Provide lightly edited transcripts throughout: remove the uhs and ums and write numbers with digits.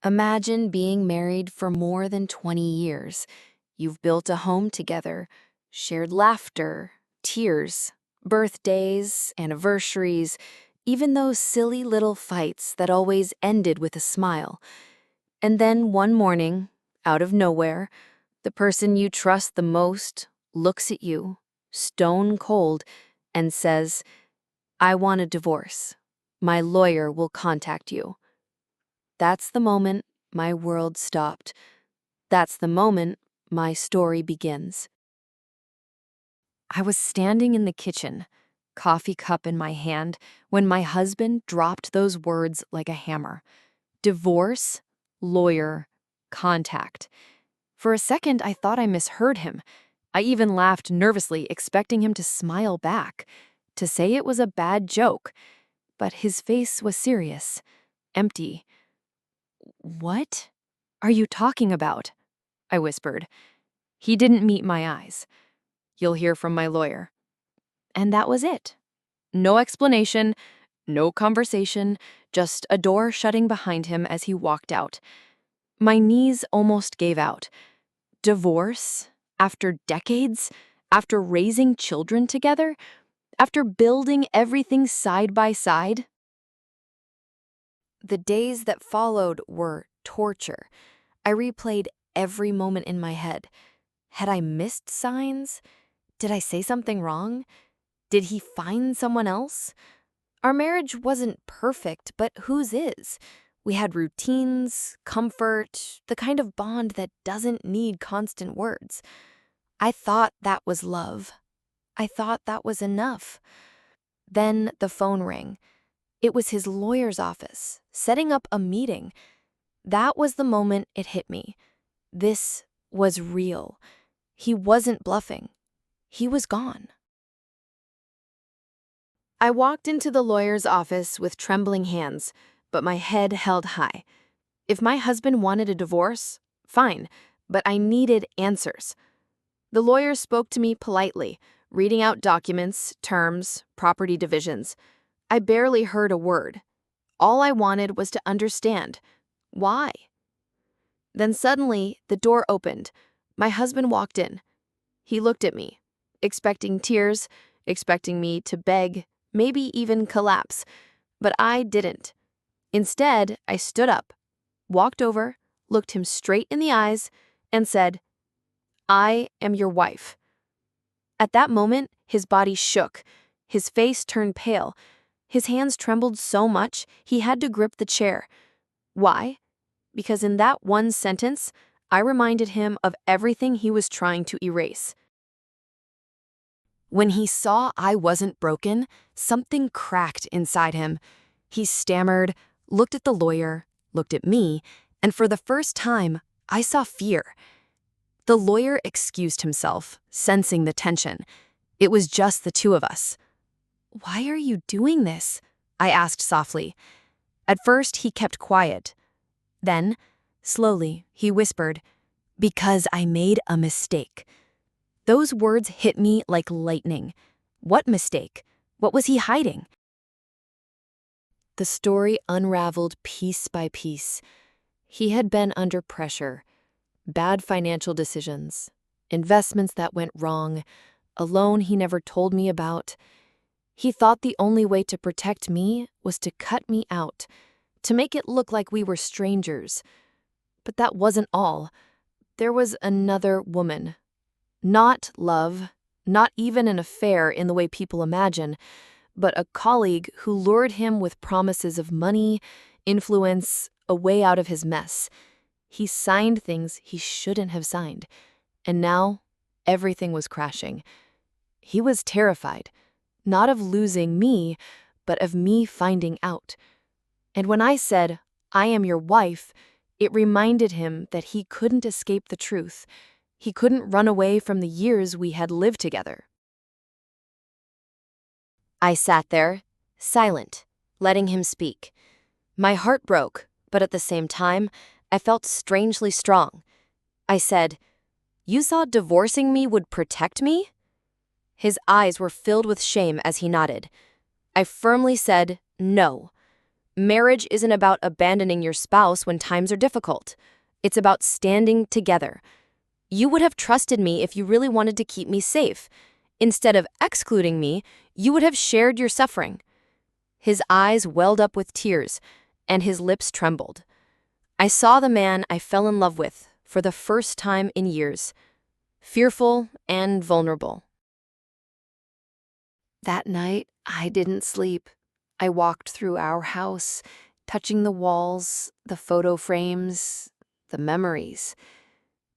Imagine being married for more than 20 years. You've built a home together, shared laughter, tears, birthdays, anniversaries, even those silly little fights that always ended with a smile. And then one morning, out of nowhere, the person you trust the most looks at you, stone cold, and says, "I want a divorce. My lawyer will contact you." That's the moment my world stopped. That's the moment my story begins. I was standing in the kitchen, coffee cup in my hand, when my husband dropped those words like a hammer. Divorce, lawyer, contact. For a second, I thought I misheard him. I even laughed nervously, expecting him to smile back, to say it was a bad joke. But his face was serious, empty. "What are you talking about?" I whispered. He didn't meet my eyes. "You'll hear from my lawyer." And that was it. No explanation, no conversation, just a door shutting behind him as he walked out. My knees almost gave out. Divorce? After decades? After raising children together? After building everything side by side? The days that followed were torture. I replayed every moment in my head. Had I missed signs? Did I say something wrong? Did he find someone else? Our marriage wasn't perfect, but whose is? We had routines, comfort, the kind of bond that doesn't need constant words. I thought that was love. I thought that was enough. Then the phone rang. It was his lawyer's office, setting up a meeting. That was the moment it hit me. This was real. He wasn't bluffing. He was gone. I walked into the lawyer's office with trembling hands, but my head held high. If my husband wanted a divorce, fine, but I needed answers. The lawyer spoke to me politely, reading out documents, terms, property divisions. I barely heard a word. All I wanted was to understand. Why? Then suddenly, the door opened. My husband walked in. He looked at me, expecting tears, expecting me to beg, maybe even collapse. But I didn't. Instead, I stood up, walked over, looked him straight in the eyes, and said, "I am your wife." At that moment, his body shook. His face turned pale. His hands trembled so much he had to grip the chair. Why? Because in that one sentence, I reminded him of everything he was trying to erase. When he saw I wasn't broken, something cracked inside him. He stammered, looked at the lawyer, looked at me, and for the first time, I saw fear. The lawyer excused himself, sensing the tension. It was just the two of us. "Why are you doing this?" I asked softly. At first, he kept quiet. Then, slowly, he whispered, "Because I made a mistake." Those words hit me like lightning. What mistake? What was he hiding? The story unraveled piece by piece. He had been under pressure. Bad financial decisions, investments that went wrong, a loan he never told me about. He thought the only way to protect me was to cut me out, to make it look like we were strangers. But that wasn't all. There was another woman. Not love, not even an affair in the way people imagine, but a colleague who lured him with promises of money, influence, a way out of his mess. He signed things he shouldn't have signed, and now everything was crashing. He was terrified, not of losing me, but of me finding out. And when I said, "I am your wife," it reminded him that he couldn't escape the truth. He couldn't run away from the years we had lived together. I sat there, silent, letting him speak. My heart broke, but at the same time, I felt strangely strong. I said, "You thought divorcing me would protect me?" His eyes were filled with shame as he nodded. I firmly said, "No. Marriage isn't about abandoning your spouse when times are difficult. It's about standing together. You would have trusted me if you really wanted to keep me safe. Instead of excluding me, you would have shared your suffering. His eyes welled up with tears, and his lips trembled. I saw the man I fell in love with for the first time in years, fearful and vulnerable. That night, I didn't sleep. I walked through our house, touching the walls, the photo frames, the memories.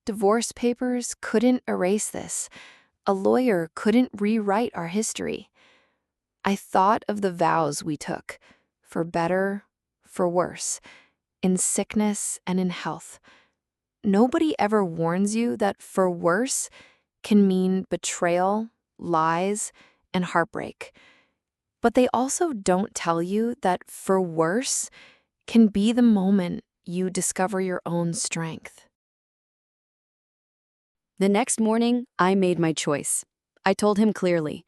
Divorce papers couldn't erase this. A lawyer couldn't rewrite our history. I thought of the vows we took, for better, for worse, in sickness and in health. Nobody ever warns you that for worse can mean betrayal, lies, and heartbreak. But they also don't tell you that for worse can be the moment you discover your own strength. The next morning, I made my choice. I told him clearly,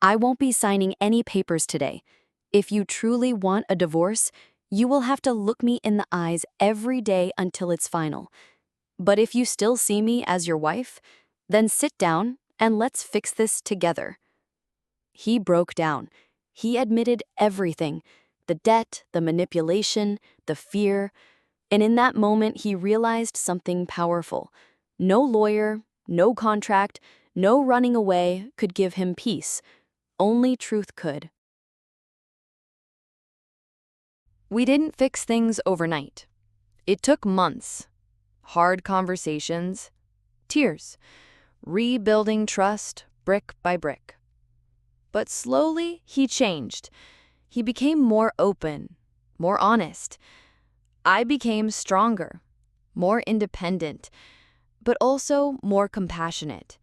I won't be signing any papers today. If you truly want a divorce, you will have to look me in the eyes every day until it's final. But if you still see me as your wife, then sit down and let's fix this together. He broke down. He admitted everything, the debt, the manipulation, the fear. And in that moment, he realized something powerful. No lawyer, no contract, no running away could give him peace. Only truth could. We didn't fix things overnight. It took months, hard conversations, tears, rebuilding trust brick by brick. But slowly, he changed. He became more open, more honest. I became stronger, more independent, but also more compassionate.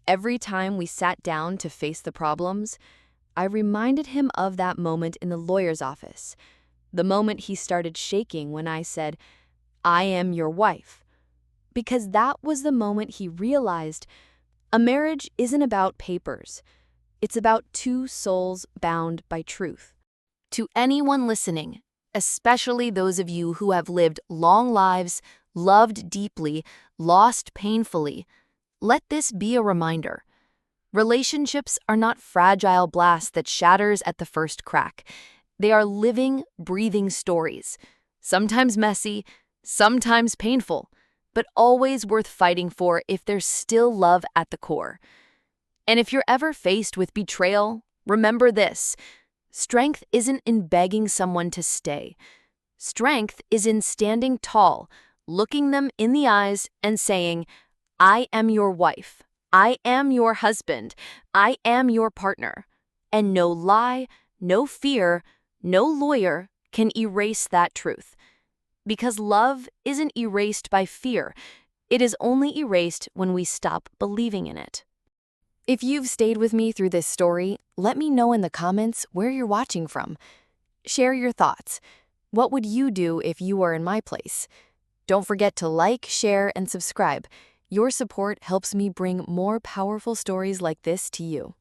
Every time we sat down to face the problems, I reminded him of that moment in the lawyer's office, the moment he started shaking when I said, I am your wife. Because that was the moment he realized a marriage isn't about papers. It's about two souls bound by truth. To anyone listening, especially those of you who have lived long lives, loved deeply, lost painfully, let this be a reminder. Relationships are not fragile blasts that shatters at the first crack. They are living, breathing stories, sometimes messy, sometimes painful, but always worth fighting for if there's still love at the core. And if you're ever faced with betrayal, remember this. Strength isn't in begging someone to stay. Strength is in standing tall, looking them in the eyes and saying, I am your wife. I am your husband. I am your partner. And no lie, no fear, no lawyer can erase that truth. Because love isn't erased by fear. It is only erased when we stop believing in it. If you've stayed with me through this story, let me know in the comments where you're watching from. Share your thoughts. What would you do if you were in my place? Don't forget to like, share, and subscribe. Your support helps me bring more powerful stories like this to you.